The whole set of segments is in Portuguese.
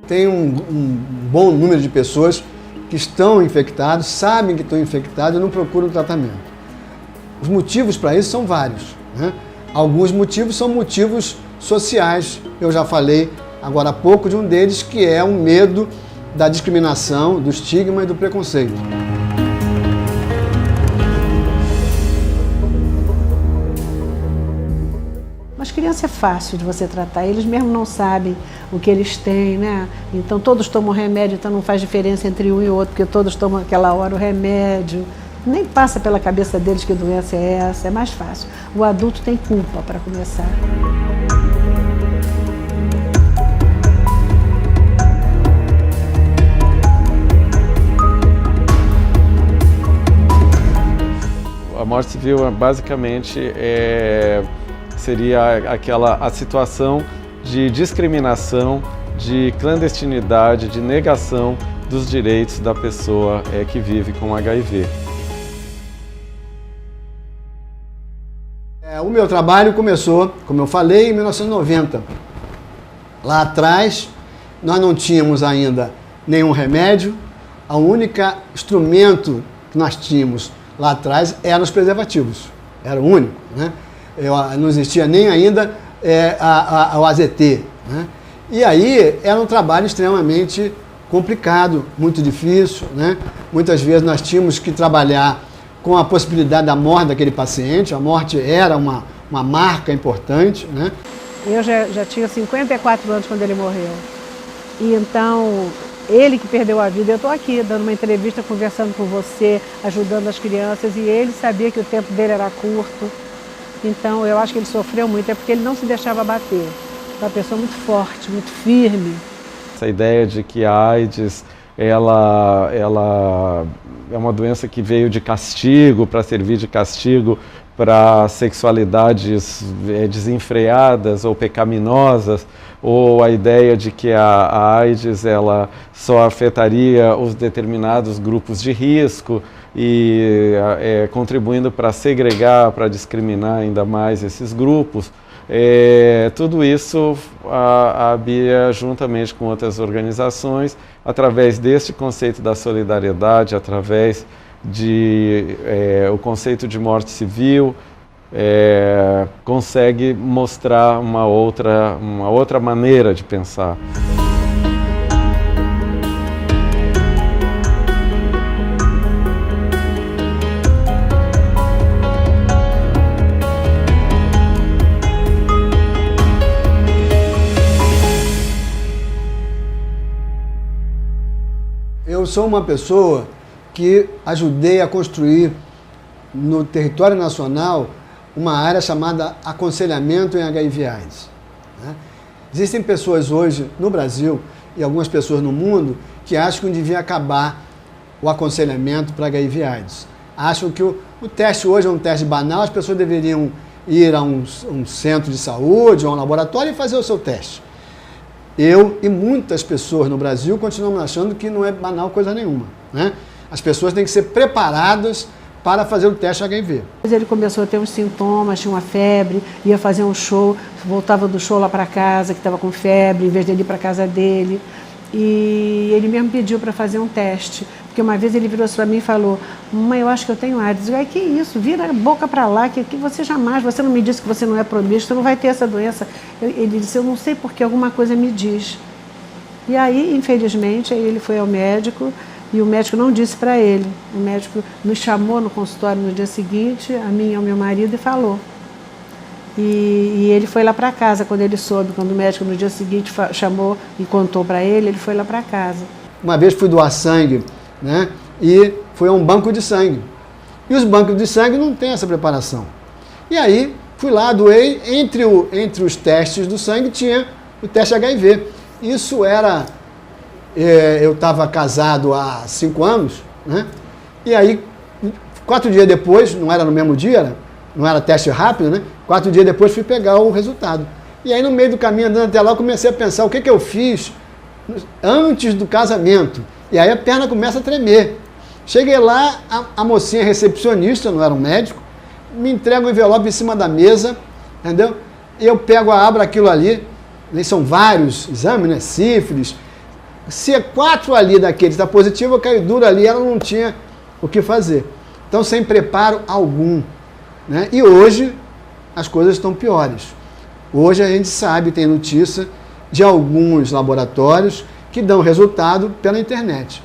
tem um bom número de pessoas que estão infectados, sabem que estão infectados e não procuram tratamento. Os motivos para isso são vários, né? Alguns motivos são motivos sociais. Eu já falei agora há pouco de um deles, que é o medo da discriminação, do estigma e do preconceito. Mas criança é fácil de você tratar, eles mesmo não sabem o que eles têm, né? Então todos tomam remédio, então não faz diferença entre um e outro, porque todos tomam aquela hora o remédio. Nem passa pela cabeça deles que doença é essa, é mais fácil. O adulto tem culpa para começar. A morte civil basicamente seria a situação de discriminação, de clandestinidade, de negação dos direitos da pessoa que vive com HIV. O meu trabalho começou, como eu falei, em 1990. Lá atrás, nós não tínhamos ainda nenhum remédio. O único instrumento que nós tínhamos lá atrás eram os preservativos. Era o único, né? Não existia nem ainda o AZT, né? E aí era um trabalho extremamente complicado, muito difícil, né? Muitas vezes nós tínhamos que trabalhar com a possibilidade da morte daquele paciente. A morte era uma marca importante, né? Eu já tinha 54 anos quando ele morreu. E então, ele que perdeu a vida, eu estou aqui dando uma entrevista, conversando com você, ajudando as crianças, e ele sabia que o tempo dele era curto. Então, eu acho que ele sofreu muito, é porque ele não se deixava bater. Uma pessoa muito forte, muito firme. Essa ideia de que a AIDS ela é uma doença que veio de castigo, para servir de castigo para sexualidades desenfreadas ou pecaminosas, ou a ideia de que a AIDS ela só afetaria os determinados grupos de risco e contribuindo para segregar, para discriminar ainda mais esses grupos. Tudo isso a Bia, juntamente com outras organizações, através deste conceito da solidariedade, através o conceito de morte civil, consegue mostrar uma outra maneira de pensar. Eu sou uma pessoa que ajudei a construir no território nacional uma área chamada aconselhamento em HIV/AIDS, né? Existem pessoas hoje no Brasil e algumas pessoas no mundo que acham que devia acabar o aconselhamento para HIV/AIDS. Acham que o teste hoje é um teste banal, as pessoas deveriam ir a um centro de saúde, a um laboratório e fazer o seu teste. Eu e muitas pessoas no Brasil continuam achando que não é banal coisa nenhuma, né? As pessoas têm que ser preparadas para fazer o teste HIV. Ele começou a ter uns sintomas, tinha uma febre, ia fazer um show, voltava do show lá para casa, que estava com febre, em vez de ir para casa dele. E ele mesmo pediu para fazer um teste, porque uma vez ele virou para mim e falou: mãe, eu acho que eu tenho AIDS. Eu disse: que isso, vira a boca para lá, que você jamais, você não me disse que você não é promíscuo, você não vai ter essa doença. Ele disse: eu não sei porque alguma coisa me diz. E aí, infelizmente, aí ele foi ao médico, e o médico não disse para ele. O médico nos chamou no consultório no dia seguinte, a mim e ao meu marido, e falou. E ele foi lá para casa quando ele soube, quando o médico no dia seguinte chamou e contou para ele foi lá para casa. Uma vez fui doar sangue, né? E fui a um banco de sangue. E os bancos de sangue não têm essa preparação. E aí fui lá, doei, entre os testes do sangue tinha o teste HIV. Isso era... eu estava casado há 5 anos, né? E aí, 4 dias depois, não era no mesmo dia, não era teste rápido, né? 4 dias depois fui pegar o resultado. E aí no meio do caminho, andando até lá, eu comecei a pensar o que eu fiz antes do casamento. E aí a perna começa a tremer. Cheguei lá, a mocinha recepcionista, não era um médico, me entrega um envelope em cima da mesa, entendeu? E eu abro aquilo ali, são vários exames, né? Sífilis, Se 4 ali daqueles está positivo, caiu duro ali, ela não tinha o que fazer. Então, sem preparo algum. Né? E hoje, as coisas estão piores. Hoje a gente sabe, tem notícia de alguns laboratórios que dão resultado pela internet.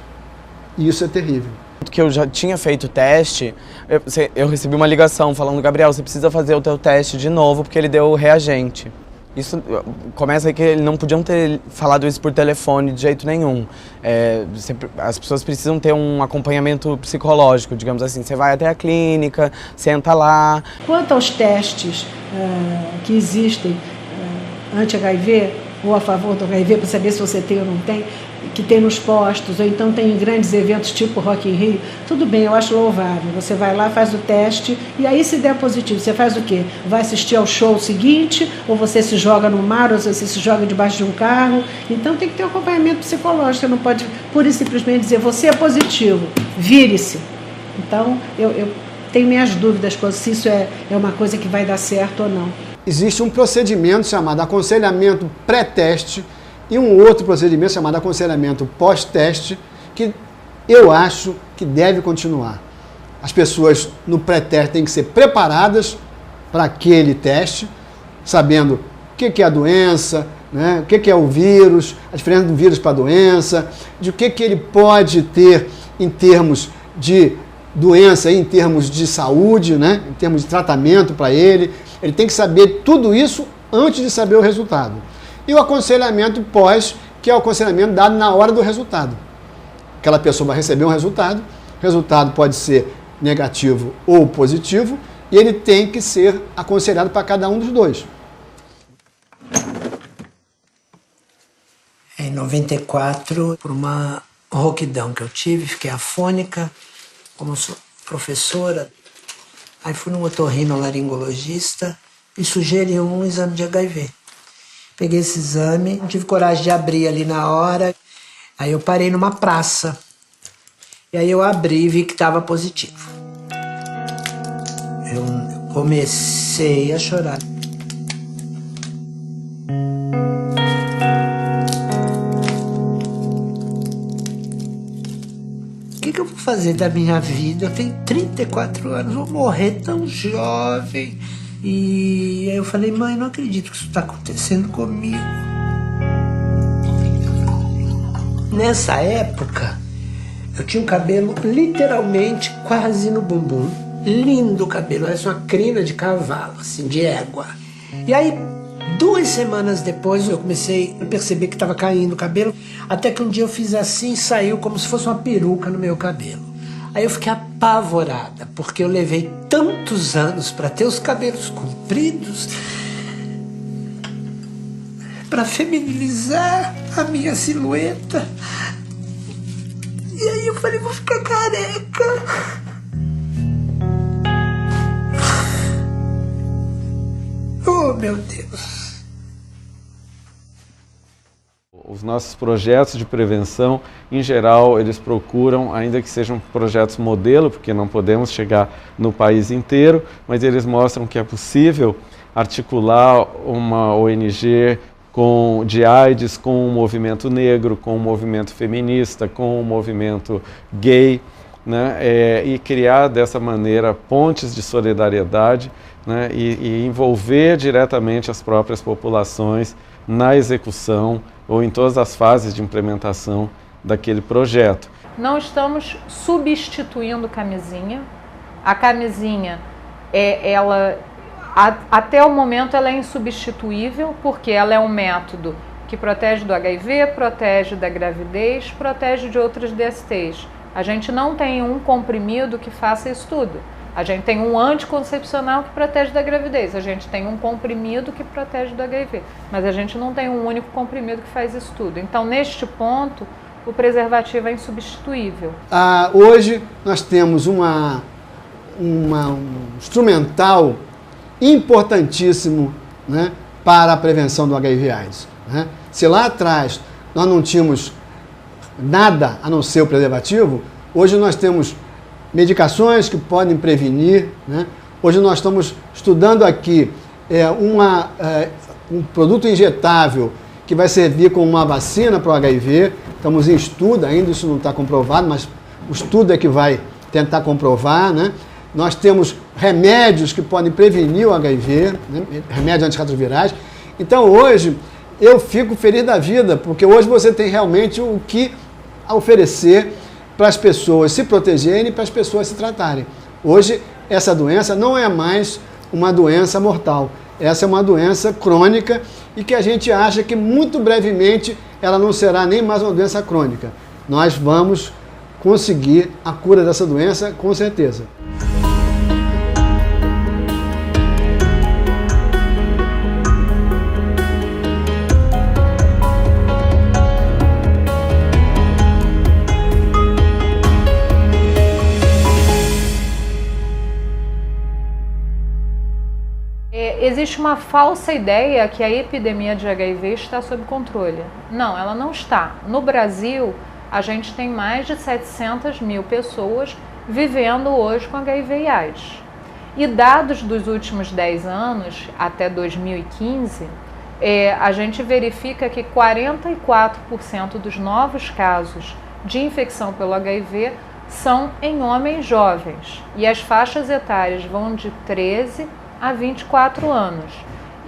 E isso é terrível. Que eu já tinha feito o teste, eu recebi uma ligação falando: Gabriel, você precisa fazer o teu teste de novo porque ele deu reagente. Isso começa aí que eles não podiam ter falado isso por telefone de jeito nenhum. As pessoas precisam ter um acompanhamento psicológico, digamos assim. Você vai até a clínica, senta lá. Quanto aos testes que existem anti-HIV ou a favor do HIV, para saber se você tem ou não tem, que tem nos postos, ou então tem em grandes eventos tipo Rock in Rio, tudo bem, eu acho louvável. Você vai lá, faz o teste, e aí se der positivo, você faz o quê? Vai assistir ao show seguinte, ou você se joga no mar, ou você se joga debaixo de um carro. Então tem que ter um acompanhamento psicológico, você não pode pura e simplesmente dizer: você é positivo, vire-se. Então eu tenho minhas dúvidas se isso é uma coisa que vai dar certo ou não. Existe um procedimento chamado aconselhamento pré-teste, e um outro procedimento chamado aconselhamento pós-teste, que eu acho que deve continuar. As pessoas no pré-teste têm que ser preparadas para aquele teste, sabendo o que é a doença, né? O que é o vírus, a diferença do vírus para a doença, de o que ele pode ter em termos de doença, em termos de saúde, né? Em termos de tratamento para ele. Ele tem que saber tudo isso antes de saber o resultado. E o aconselhamento pós, que é o aconselhamento dado na hora do resultado. Aquela pessoa vai receber um resultado, o resultado pode ser negativo ou positivo, e ele tem que ser aconselhado para cada um dos dois. Em 94, por uma rouquidão que eu tive, fiquei afônica, como sou professora, aí fui num otorrinolaringologista e sugeriu um exame de HIV. Peguei esse exame, não tive coragem de abrir ali na hora. Aí eu parei numa praça. E aí eu abri e vi que estava positivo. Eu comecei a chorar. O que eu vou fazer da minha vida? Eu tenho 34 anos, vou morrer tão jovem. E aí eu falei: mãe, não acredito que isso está acontecendo comigo. Nessa época, eu tinha um cabelo literalmente quase no bumbum. Lindo cabelo, parece uma crina de cavalo, assim, de égua. E aí, 2 semanas depois, eu comecei a perceber que estava caindo o cabelo, até que um dia eu fiz assim e saiu como se fosse uma peruca no meu cabelo. Aí eu fiquei apavorada, porque eu levei tantos anos para ter os cabelos compridos, para feminilizar a minha silhueta. E aí eu falei: vou ficar careca. Oh, meu Deus. Os nossos projetos de prevenção, em geral, eles procuram, ainda que sejam projetos modelo, porque não podemos chegar no país inteiro, mas eles mostram que é possível articular uma ONG de AIDS com o movimento negro, com o movimento feminista, com o movimento gay, né? E criar dessa maneira pontes de solidariedade, né? E envolver diretamente as próprias populações na execução ou em todas as fases de implementação daquele projeto. Não estamos substituindo camisinha. A camisinha, até o momento, ela é insubstituível, porque ela é um método que protege do HIV, protege da gravidez, protege de outras DSTs. A gente não tem um comprimido que faça isso tudo. A gente tem um anticoncepcional que protege da gravidez, a gente tem um comprimido que protege do HIV, mas a gente não tem um único comprimido que faz isso tudo. Então, neste ponto, o preservativo é insubstituível. Hoje nós temos um instrumental importantíssimo, né, para a prevenção do HIV/AIDS. Né? Se lá atrás nós não tínhamos nada a não ser o preservativo, hoje nós temos medicações que podem prevenir, né? Hoje nós estamos estudando aqui um produto injetável que vai servir como uma vacina para o HIV. Estamos em estudo ainda, isso não está comprovado, mas o estudo é que vai tentar comprovar, né? Nós temos remédios que podem prevenir o HIV, né? Remédios antirretrovirais. Então hoje eu fico feliz da vida, porque hoje você tem realmente o que oferecer para as pessoas se protegerem e para as pessoas se tratarem. Hoje essa doença não é mais uma doença mortal. Essa é uma doença crônica e que a gente acha que muito brevemente ela não será nem mais uma doença crônica. Nós vamos conseguir a cura dessa doença com certeza. Existe uma falsa ideia que a epidemia de HIV está sob controle. Não, ela não está. No Brasil, a gente tem mais de 700 mil pessoas vivendo hoje com HIV e AIDS. E dados dos últimos 10 anos, até 2015, a gente verifica que 44% dos novos casos de infecção pelo HIV são em homens jovens. E as faixas etárias vão de 13 a 24 anos.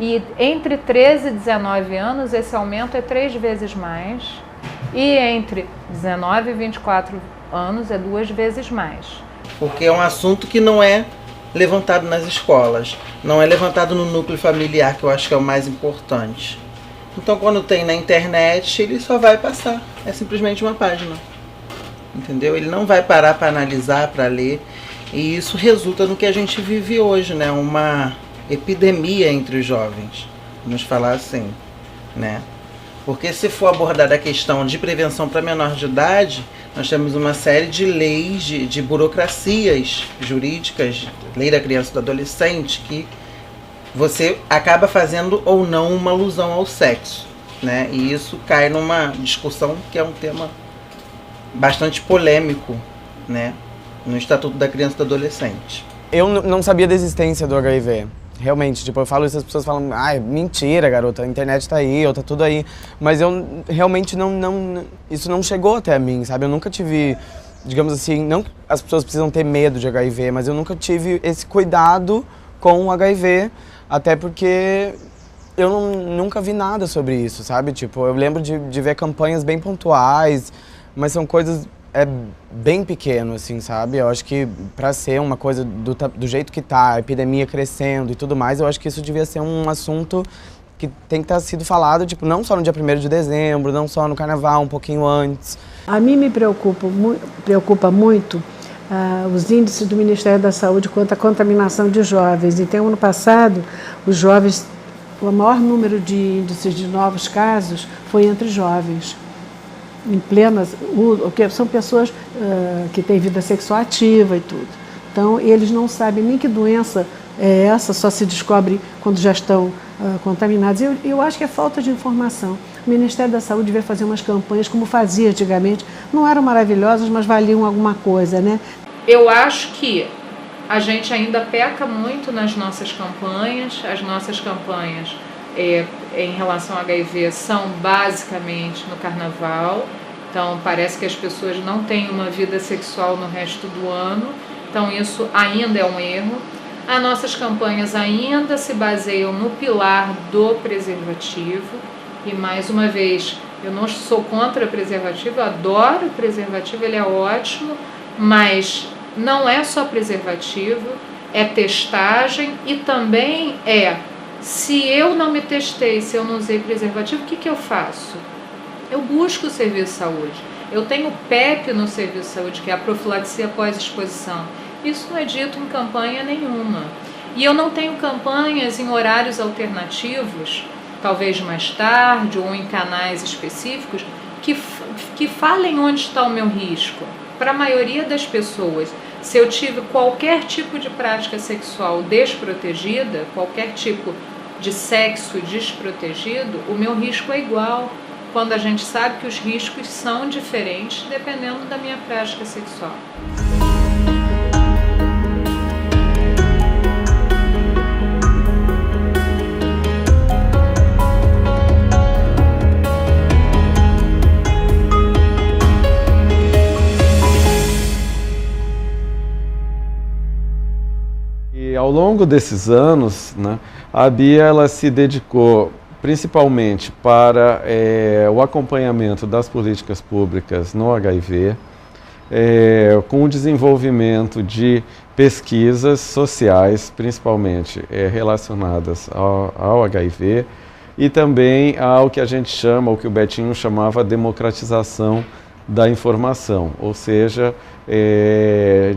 E entre 13 e 19 anos, esse aumento é 3 vezes mais. E entre 19 e 24 anos, é 2 vezes mais. Porque é um assunto que não é levantado nas escolas, não é levantado no núcleo familiar, que eu acho que é o mais importante. Então, quando tem na internet, ele só vai passar. É simplesmente uma página. Entendeu? Ele não vai parar para analisar, para ler. E isso resulta no que a gente vive hoje, né? Uma epidemia entre os jovens, vamos falar assim, né? Porque se for abordada a questão de prevenção para menor de idade, nós temos uma série de leis, de burocracias jurídicas, lei da criança e do adolescente, que você acaba fazendo ou não uma alusão ao sexo, né? E isso cai numa discussão que é um tema bastante polêmico, né? No Estatuto da Criança e do Adolescente. Eu não sabia da existência do HIV. Realmente, tipo, eu falo isso, as pessoas falam, mentira, garota, a internet tá aí, ou tá tudo aí. Mas eu realmente isso não chegou até mim, sabe? Eu nunca tive, digamos assim, não que as pessoas precisam ter medo de HIV, mas eu nunca tive esse cuidado com o HIV, até porque eu nunca vi nada sobre isso, sabe? Tipo, eu lembro de ver campanhas bem pontuais, mas são coisas bem pequeno, assim, sabe? Eu acho que para ser uma coisa do jeito que tá, a epidemia crescendo e tudo mais, eu acho que isso devia ser um assunto que tem que estar sido falado, tipo, não só no dia 1º de dezembro, não só no carnaval, um pouquinho antes. A mim me preocupa muito os índices do Ministério da Saúde quanto à contaminação de jovens. Então, ano passado, os jovens, o maior número de índices de novos casos foi entre jovens. Em plenas, são pessoas que têm vida sexual ativa e tudo. Então, eles não sabem nem que doença é essa, só se descobre quando já estão contaminados. Eu acho que é falta de informação. O Ministério da Saúde devia fazer umas campanhas como fazia antigamente. Não eram maravilhosas, mas valiam alguma coisa, né? Eu acho que a gente ainda peca muito nas nossas campanhas. As nossas campanhas em relação ao HIV são basicamente no carnaval, então parece que as pessoas não têm uma vida sexual no resto do ano, então isso ainda é um erro. As nossas campanhas ainda se baseiam no pilar do preservativo, e mais uma vez, eu não sou contra o preservativo, eu adoro o preservativo, ele é ótimo, mas não é só preservativo, é testagem e também se eu não me testei, se eu não usei preservativo, o que eu faço? Eu busco o serviço de saúde. Eu tenho PEP no serviço de saúde, que é a profilaxia pós-exposição. Isso não é dito em campanha nenhuma. E eu não tenho campanhas em horários alternativos, talvez mais tarde ou em canais específicos, que falem onde está o meu risco. Para a maioria das pessoas, se eu tive qualquer tipo de prática sexual desprotegida, qualquer tipo de sexo desprotegido, o meu risco é igual, quando a gente sabe que os riscos são diferentes dependendo da minha prática sexual. Ao longo desses anos, né, a Bia ela se dedicou principalmente para o acompanhamento das políticas públicas no HIV, com o desenvolvimento de pesquisas sociais, principalmente relacionadas ao HIV, e também ao que a gente chama, o que o Betinho chamava, democratização da informação, ou seja,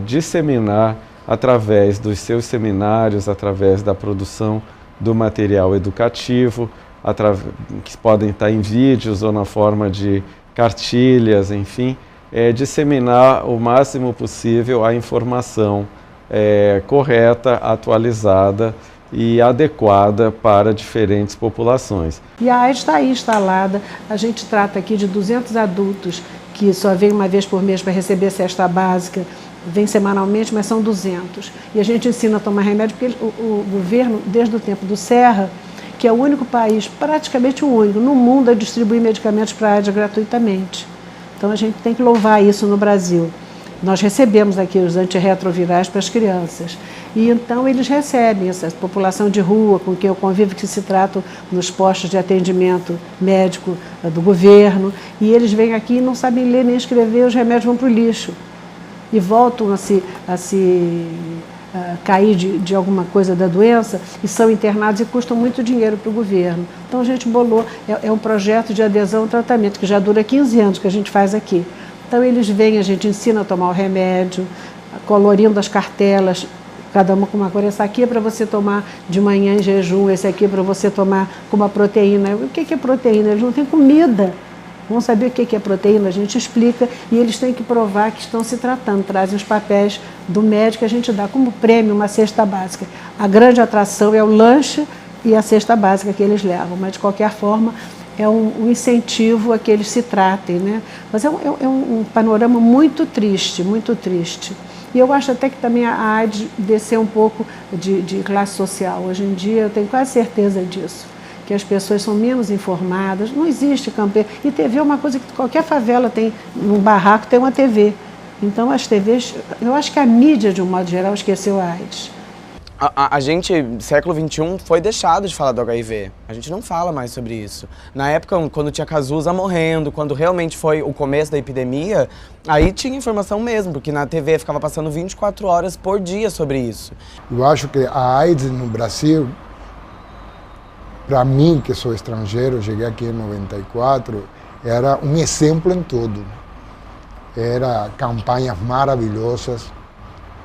disseminar através dos seus seminários, através da produção do material educativo, que podem estar em vídeos ou na forma de cartilhas, enfim, disseminar o máximo possível a informação correta, atualizada e adequada para diferentes populações. E a AIDS está aí instalada, a gente trata aqui de 200 adultos que só vêm uma vez por mês para receber a cesta básica, vem semanalmente, mas são 200. E a gente ensina a tomar remédio, porque o governo, desde o tempo do Serra, que é o único país, praticamente o único, no mundo a distribuir medicamentos para a AIDS gratuitamente. Então a gente tem que louvar isso no Brasil. Nós recebemos aqui os antirretrovirais para as crianças. E então eles recebem essa população de rua com quem eu convivo, que se tratam nos postos de atendimento médico do governo. E eles vêm aqui e não sabem ler nem escrever, os remédios vão para o lixo. E voltam a cair de alguma coisa da doença e são internados e custam muito dinheiro para o governo. Então a gente bolou, é um projeto de adesão ao tratamento que já dura 15 anos que a gente faz aqui. Então eles vêm, a gente ensina a tomar o remédio, colorindo as cartelas, cada uma com uma cor. Essa aqui é para você tomar de manhã em jejum, esse aqui é para você tomar com uma proteína. O que é proteína? Eles não têm comida. Vão saber o que é proteína, a gente explica e eles têm que provar que estão se tratando, trazem os papéis do médico, a gente dá como prêmio uma cesta básica. A grande atração é o lanche e a cesta básica que eles levam, mas de qualquer forma é um incentivo a que eles se tratem, né? Mas é um panorama muito triste, muito triste. E eu acho até que também a AIDS desceu um pouco de classe social. Hoje em dia eu tenho quase certeza disso, que as pessoas são menos informadas, não existe campanha. E TV é uma coisa que qualquer favela tem, num barraco tem uma TV. Então as TVs, eu acho que a mídia de um modo geral esqueceu a AIDS. A gente, século XXI, foi deixado de falar do HIV. A gente não fala mais sobre isso. Na época, quando tinha Cazuza morrendo, quando realmente foi o começo da epidemia, aí tinha informação mesmo, porque na TV ficava passando 24 horas por dia sobre isso. Eu acho que a AIDS no Brasil, para mim, que sou estrangeiro, cheguei aqui em 94, era um exemplo em tudo. Era campanhas maravilhosas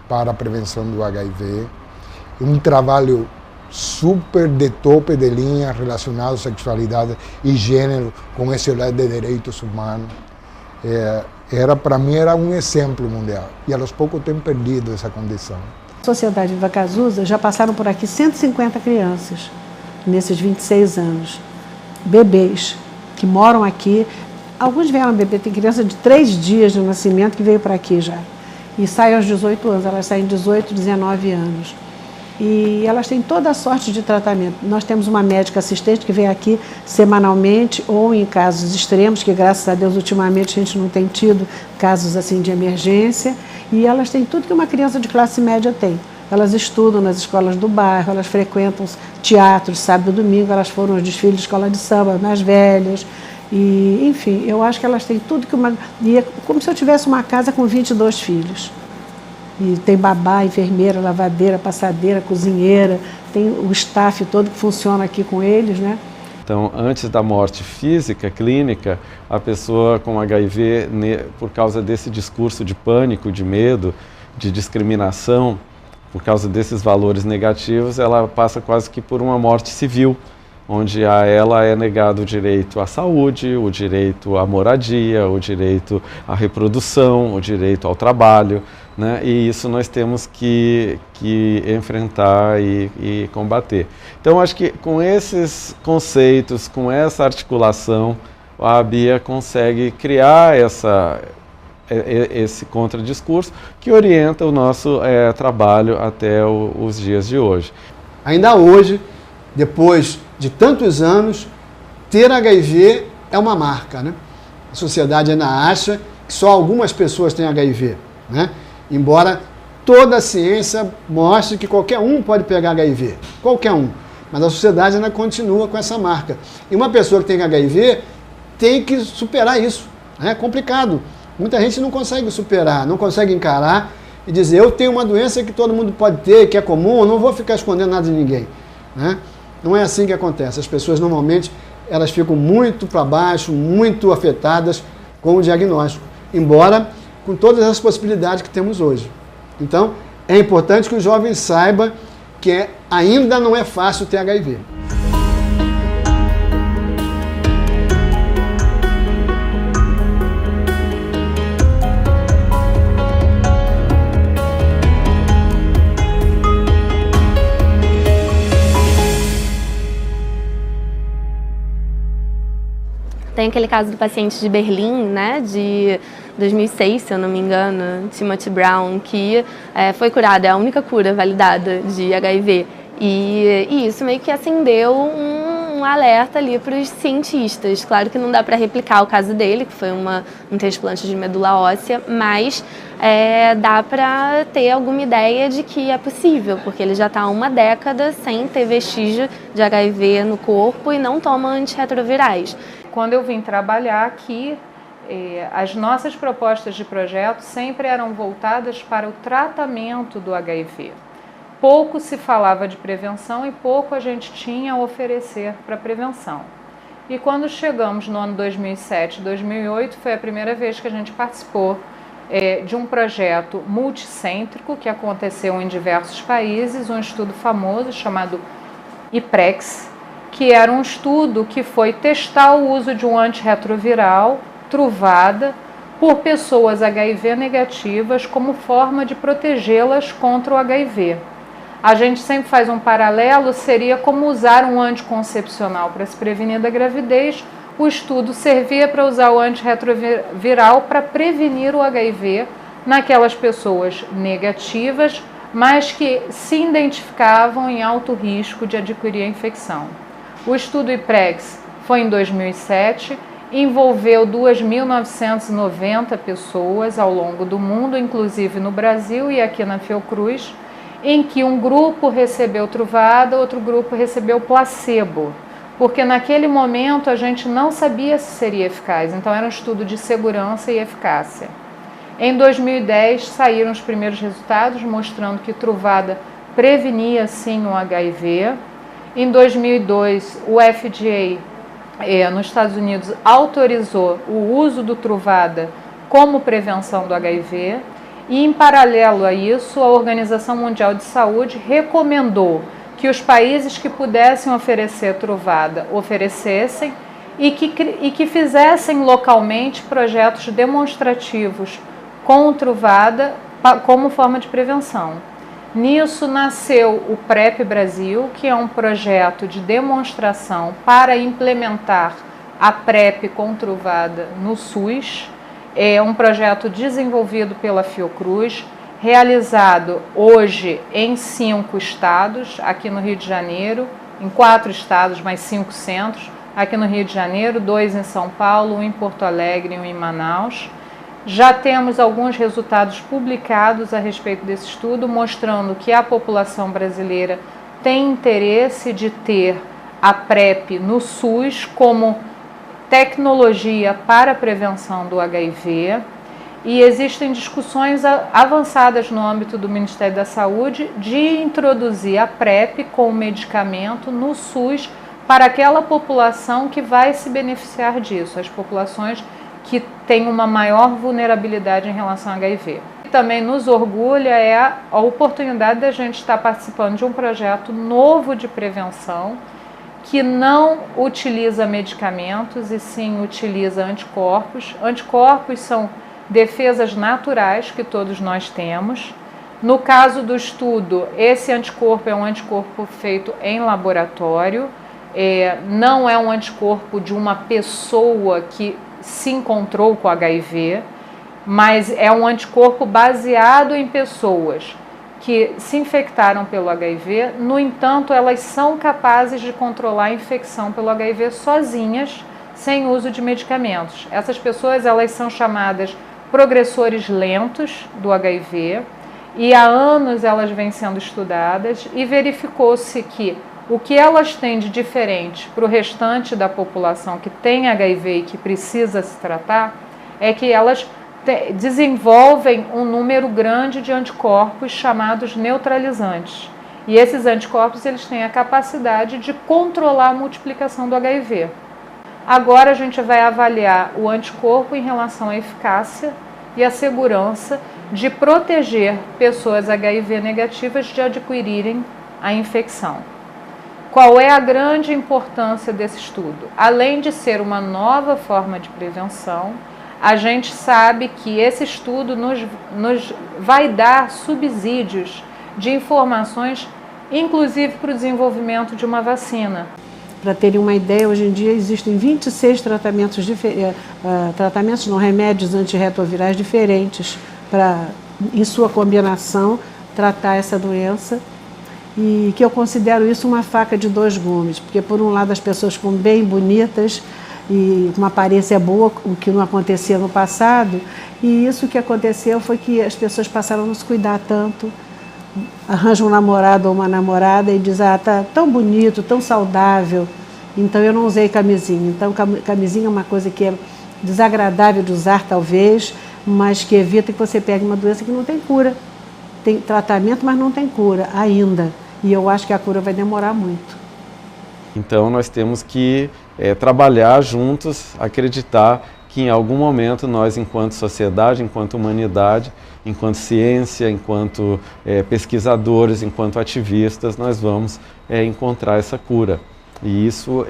para a prevenção do HIV, um trabalho super de tope de linha relacionado à sexualidade e gênero, com esse olhar de direitos humanos. Para mim, era um exemplo mundial. E aos poucos tem perdido essa condição. A Sociedade Viva Cazuza já passaram por aqui 150 crianças nesses 26 anos. Bebês que moram aqui. Alguns vieram beber, tem criança de 3 dias de nascimento que veio para aqui já. E saem aos 18 anos, elas saem 18, 19 anos. E elas têm toda a sorte de tratamento. Nós temos uma médica assistente que vem aqui semanalmente ou em casos extremos, que graças a Deus ultimamente a gente não tem tido casos assim de emergência. E elas têm tudo que uma criança de classe média tem. Elas estudam nas escolas do bairro, elas frequentam teatros, sábado e domingo, elas foram aos desfiles de escola de samba mais velhas. E, enfim, eu acho que elas têm tudo que uma... E é como se eu tivesse uma casa com 22 filhos. E tem babá, enfermeira, lavadeira, passadeira, cozinheira, tem o staff todo que funciona aqui com eles, né? Então, antes da morte física, clínica, a pessoa com HIV, por causa desse discurso de pânico, de medo, de discriminação, por causa desses valores negativos, ela passa quase que por uma morte civil, onde a ela é negado o direito à saúde, o direito à moradia, o direito à reprodução, o direito ao trabalho, né? E isso nós temos que enfrentar e combater. Então, acho que com esses conceitos, com essa articulação, a Bia consegue criar esse contradiscurso que orienta o nosso trabalho até os dias de hoje. Ainda hoje, depois de tantos anos, ter HIV é uma marca, né? A sociedade ainda acha que só algumas pessoas têm HIV, né? Embora toda a ciência mostra que qualquer um pode pegar HIV, qualquer um. Mas a sociedade ainda continua com essa marca. E uma pessoa que tem HIV tem que superar isso. É complicado. Muita gente não consegue superar, não consegue encarar e dizer, eu tenho uma doença que todo mundo pode ter, que é comum, eu não vou ficar escondendo nada de ninguém. Né? Não é assim que acontece. As pessoas normalmente elas ficam muito para baixo, muito afetadas com o diagnóstico, embora com todas as possibilidades que temos hoje. Então, é importante que o jovem saiba que ainda não é fácil ter HIV. Tem aquele caso do paciente de Berlim, né, de 2006, se eu não me engano, Timothy Brown, que foi curado, é a única cura validada de HIV. E isso meio que acendeu um alerta ali para os cientistas. Claro que não dá para replicar o caso dele, que foi um transplante de medula óssea, mas dá para ter alguma ideia de que é possível, porque ele já está há uma década sem ter vestígio de HIV no corpo e não toma antirretrovirais. Quando eu vim trabalhar aqui, as nossas propostas de projeto sempre eram voltadas para o tratamento do HIV. Pouco se falava de prevenção e pouco a gente tinha a oferecer para prevenção. E quando chegamos no ano 2007, 2008, foi a primeira vez que a gente participou de um projeto multicêntrico que aconteceu em diversos países, um estudo famoso chamado IPREX, que era um estudo que foi testar o uso de um antirretroviral, Truvada, por pessoas HIV negativas como forma de protegê-las contra o HIV. A gente sempre faz um paralelo, seria como usar um anticoncepcional para se prevenir da gravidez. O estudo servia para usar o antirretroviral para prevenir o HIV naquelas pessoas negativas, mas que se identificavam em alto risco de adquirir a infecção. O estudo IPREX foi em 2007, envolveu 2.990 pessoas ao longo do mundo, inclusive no Brasil e aqui na Fiocruz, em que um grupo recebeu Truvada, outro grupo recebeu placebo, porque naquele momento a gente não sabia se seria eficaz, então era um estudo de segurança e eficácia. Em 2010 saíram os primeiros resultados mostrando que Truvada prevenia sim o HIV. Em 2002, o FDA, nos Estados Unidos, autorizou o uso do Truvada como prevenção do HIV e, em paralelo a isso, a Organização Mundial de Saúde recomendou que os países que pudessem oferecer Truvada oferecessem e que fizessem localmente projetos demonstrativos com Truvada como forma de prevenção. Nisso nasceu o PrEP Brasil, que é um projeto de demonstração para implementar a PrEP com Truvada no SUS. É um projeto desenvolvido pela Fiocruz, realizado hoje em 5 estados, aqui no Rio de Janeiro, em 4 estados, mais 5 centros, aqui no Rio de Janeiro, 2 em São Paulo, 1 em Porto Alegre e 1 em Manaus. Já temos alguns resultados publicados a respeito desse estudo, mostrando que a população brasileira tem interesse de ter a PrEP no SUS como tecnologia para a prevenção do HIV. E existem discussões avançadas no âmbito do Ministério da Saúde de introduzir a PrEP com medicamento no SUS para aquela população que vai se beneficiar disso, as populações que tem uma maior vulnerabilidade em relação ao HIV. E também nos orgulha a oportunidade de a gente estar participando de um projeto novo de prevenção que não utiliza medicamentos e sim utiliza anticorpos. Anticorpos são defesas naturais que todos nós temos. No caso do estudo, esse anticorpo é um anticorpo feito em laboratório, não é um anticorpo de uma pessoa que se encontrou com HIV, mas é um anticorpo baseado em pessoas que se infectaram pelo HIV. No entanto, elas são capazes de controlar a infecção pelo HIV sozinhas, sem uso de medicamentos. Essas pessoas elas são chamadas progressores lentos do HIV e há anos elas vêm sendo estudadas e verificou-se que o que elas têm de diferente para o restante da população que tem HIV e que precisa se tratar é que elas desenvolvem um número grande de anticorpos chamados neutralizantes. E esses anticorpos eles têm a capacidade de controlar a multiplicação do HIV. Agora a gente vai avaliar o anticorpo em relação à eficácia e à segurança de proteger pessoas HIV negativas de adquirirem a infecção. Qual é a grande importância desse estudo? Além de ser uma nova forma de prevenção, a gente sabe que esse estudo nos vai dar subsídios de informações, inclusive para o desenvolvimento de uma vacina. Para terem uma ideia, hoje em dia existem 26 remédios antirretrovirais diferentes para, em sua combinação, tratar essa doença. E que eu considero isso uma faca de dois gumes, porque por um lado as pessoas ficam bem bonitas e uma aparência boa, o que não acontecia no passado, e isso que aconteceu foi que as pessoas passaram a não se cuidar tanto, arranjam um namorado ou uma namorada e dizem, tá tão bonito, tão saudável, então eu não usei camisinha. Então camisinha é uma coisa que é desagradável de usar talvez, mas que evita que você pegue uma doença que não tem cura. Tem tratamento, mas não tem cura ainda. E eu acho que a cura vai demorar muito. Então nós temos que trabalhar juntos, acreditar que em algum momento nós, enquanto sociedade, enquanto humanidade, enquanto ciência, enquanto pesquisadores, enquanto ativistas, nós vamos encontrar essa cura. E isso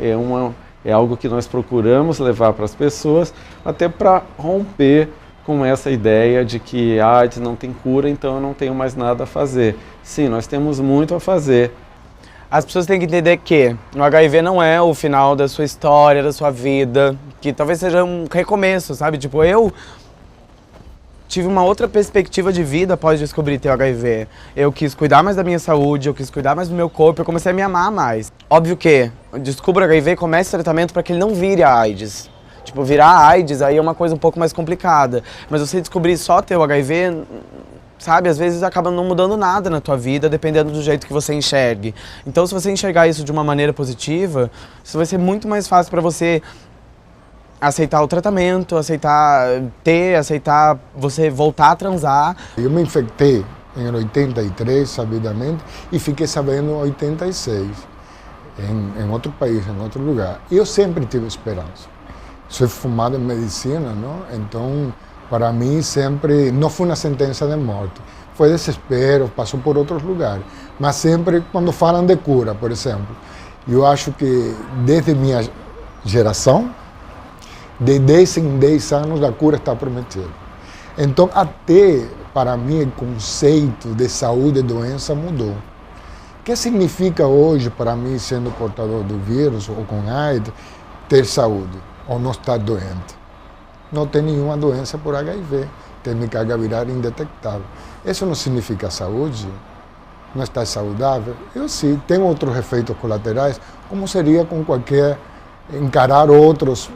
é algo que nós procuramos levar para as pessoas, até para romper com essa ideia de que a AIDS não tem cura, então eu não tenho mais nada a fazer. Sim, nós temos muito a fazer. As pessoas têm que entender que o HIV não é o final da sua história, da sua vida, que talvez seja um recomeço, sabe? Tipo, eu tive uma outra perspectiva de vida após descobrir ter o HIV. Eu quis cuidar mais da minha saúde, eu quis cuidar mais do meu corpo, eu comecei a me amar mais. Óbvio que descubra o HIV e comece o tratamento para que ele não vire a AIDS. Tipo, virar a AIDS aí é uma coisa um pouco mais complicada. Mas você descobrir só ter o HIV, sabe, às vezes acaba não mudando nada na tua vida, dependendo do jeito que você enxergue. Então, se você enxergar isso de uma maneira positiva, isso vai ser muito mais fácil para você aceitar o tratamento, aceitar você voltar a transar. Eu me infectei em 83, sabidamente, e fiquei sabendo em 86, em outro país, em outro lugar. E eu sempre tive esperança. Sou formado em medicina, não? Então, para mim, sempre não foi uma sentença de morte. Foi desespero, passou por outros lugares. Mas sempre, quando falam de cura, por exemplo, eu acho que desde minha geração, de 10 em 10 anos, a cura está prometida. Então, até para mim, o conceito de saúde e doença mudou. O que significa hoje, para mim, sendo portador do vírus ou com AIDS, ter saúde ou não estar doente? Não tem nenhuma doença por HIV, tem minha carga viral indetectável. Isso não significa saúde? Não está saudável? Eu sim, tem outros efeitos colaterais, como seria com qualquer encarar outros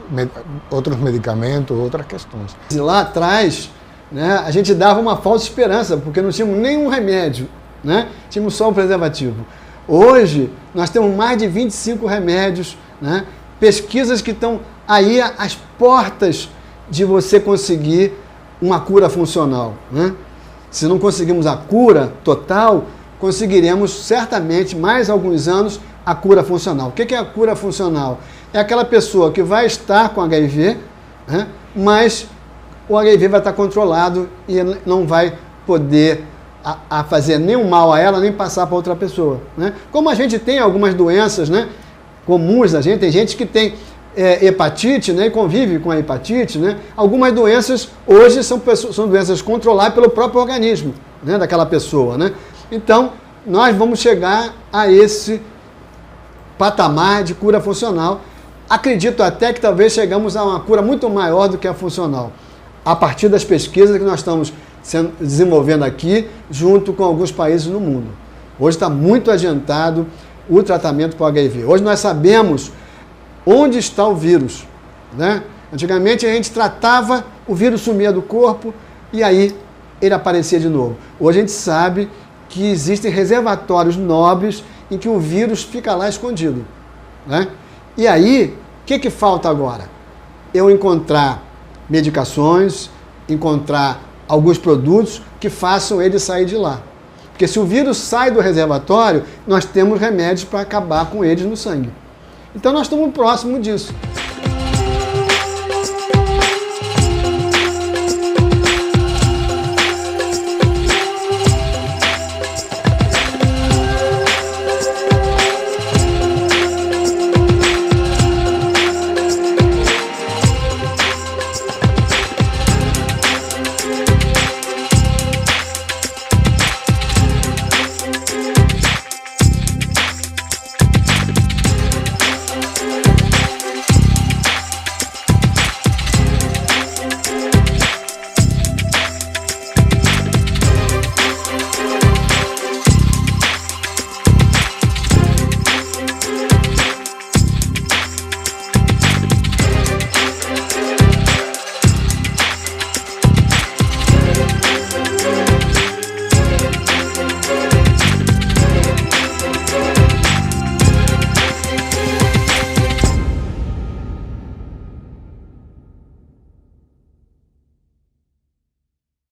medicamentos, outras questões. E lá atrás, né, a gente dava uma falsa esperança, porque não tínhamos nenhum remédio, né? Tínhamos só o preservativo. Hoje, nós temos mais de 25 remédios, né? Pesquisas que estão aí às portas de você conseguir uma cura funcional, né? Se não conseguimos a cura total, conseguiremos certamente, mais alguns anos, a cura funcional. O que é a cura funcional? É aquela pessoa que vai estar com HIV, né, mas o HIV vai estar controlado e não vai poder fazer nenhum mal a ela, nem passar para outra pessoa, né? Como a gente tem algumas doenças, né, comuns da gente, tem gente que tem hepatite, né, e convive com a hepatite, né? Algumas doenças hoje são doenças controladas pelo próprio organismo, né, daquela pessoa, né? Então, nós vamos chegar a esse patamar de cura funcional. Acredito até que talvez chegamos a uma cura muito maior do que a funcional, a partir das pesquisas que nós estamos desenvolvendo aqui, junto com alguns países no mundo. Hoje está muito adiantado o tratamento para o HIV. Hoje nós sabemos onde está o vírus, né? Antigamente a gente tratava, o vírus sumia do corpo e aí ele aparecia de novo. Hoje a gente sabe que existem reservatórios nobres em que o vírus fica lá escondido, né? E aí, o que falta agora? Eu encontrar medicações, encontrar alguns produtos que façam ele sair de lá. Porque se o vírus sai do reservatório, nós temos remédios para acabar com eles no sangue. Então nós estamos próximos disso.